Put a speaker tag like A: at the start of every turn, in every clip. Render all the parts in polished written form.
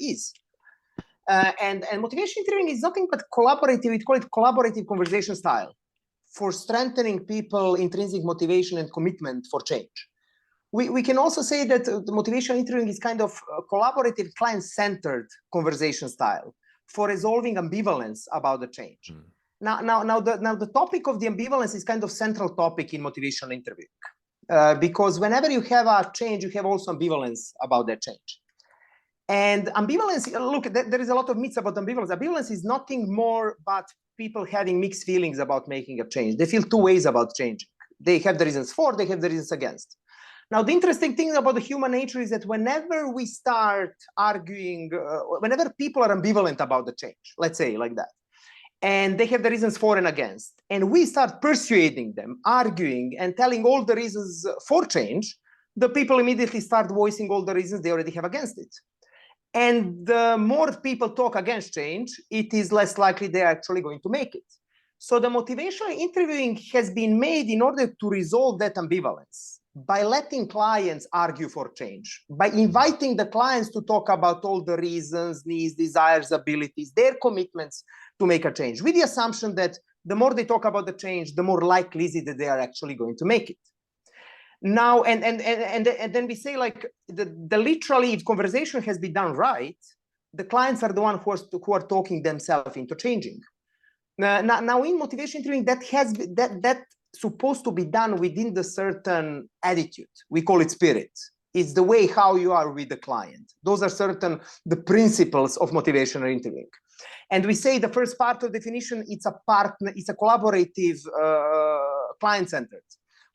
A: is. And motivation interviewing is nothing but collaborative. We call it collaborative conversation style for strengthening people intrinsic motivation and commitment for change. We can also say that the motivational interviewing is kind of a collaborative, client-centered conversation style for resolving ambivalence about the change. Now the topic of the ambivalence is kind of central topic in motivational interviewing, because whenever you have a change, you have also ambivalence about that change. And ambivalence, look, there is a lot of myths about ambivalence. Ambivalence is nothing more but people having mixed feelings about making a change. They feel two ways about changing. They have the reasons for, they have the reasons against. Now, the interesting thing about the human nature is that whenever we start arguing, whenever people are ambivalent about the change, let's say like that, and they have the reasons for and against, and we start persuading them, arguing, and telling all the reasons for change, the people immediately start voicing all the reasons they already have against it. And the more people talk against change, it is less likely they're actually going to make it. So the motivational interviewing has been made in order to resolve that ambivalence by letting clients argue for change, by inviting the clients to talk about all the reasons, needs, desires, abilities, their commitments to make a change, with the assumption that the more they talk about the change, the more likely is it that they are actually going to make it. Now, and then we say, like, the literally, if conversation has been done right, the clients are the ones who are talking themselves into changing. Now in motivation interviewing, that supposed to be done within the certain attitude. We call it spirit. It's the way how you are with the client. Those are the principles of motivational interviewing. And we say the first part of definition, it's a collaborative, client-centered,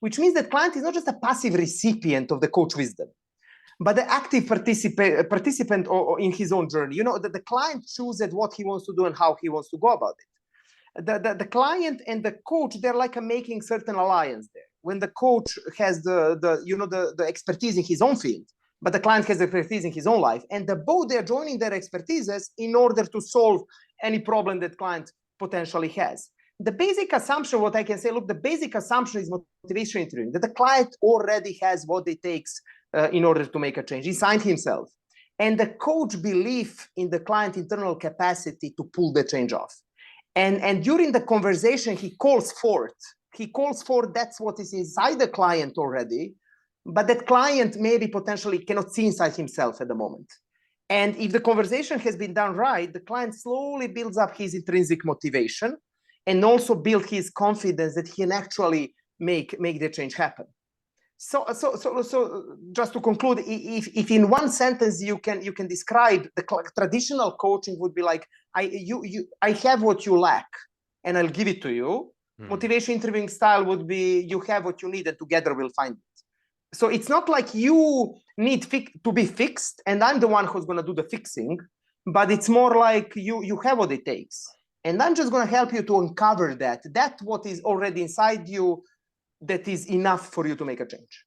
A: which means that client is not just a passive recipient of the coach wisdom, but the active participant in his own journey. You know, the client chooses what he wants to do and how he wants to go about it. The client and the coach, they're like making certain alliance there. When the coach has the expertise in his own field, but the client has expertise in his own life, and both they're joining their expertises in order to solve any problem that client potentially has. The basic assumption, what I can say, look, the basic assumption is motivation interviewing, that the client already has what it takes in order to make a change inside himself. And the coach belief in the client internal capacity to pull the change off. And during the conversation, he calls forth that's what is inside the client already, but that client maybe potentially cannot see inside himself at the moment. And if the conversation has been done right, the client slowly builds up his intrinsic motivation and also build his confidence that he can actually make the change happen. So just to conclude, if in one sentence you can describe the traditional coaching would be like, I have what you lack and I'll give it to you. Motivation interviewing style would be, you have what you need and together we'll find it. So it's not like you need to be fixed and I'm the one who's going to do the fixing, but it's more like you have what it takes. And I'm just going to help you to uncover that what is already inside you that is enough for you to make a change.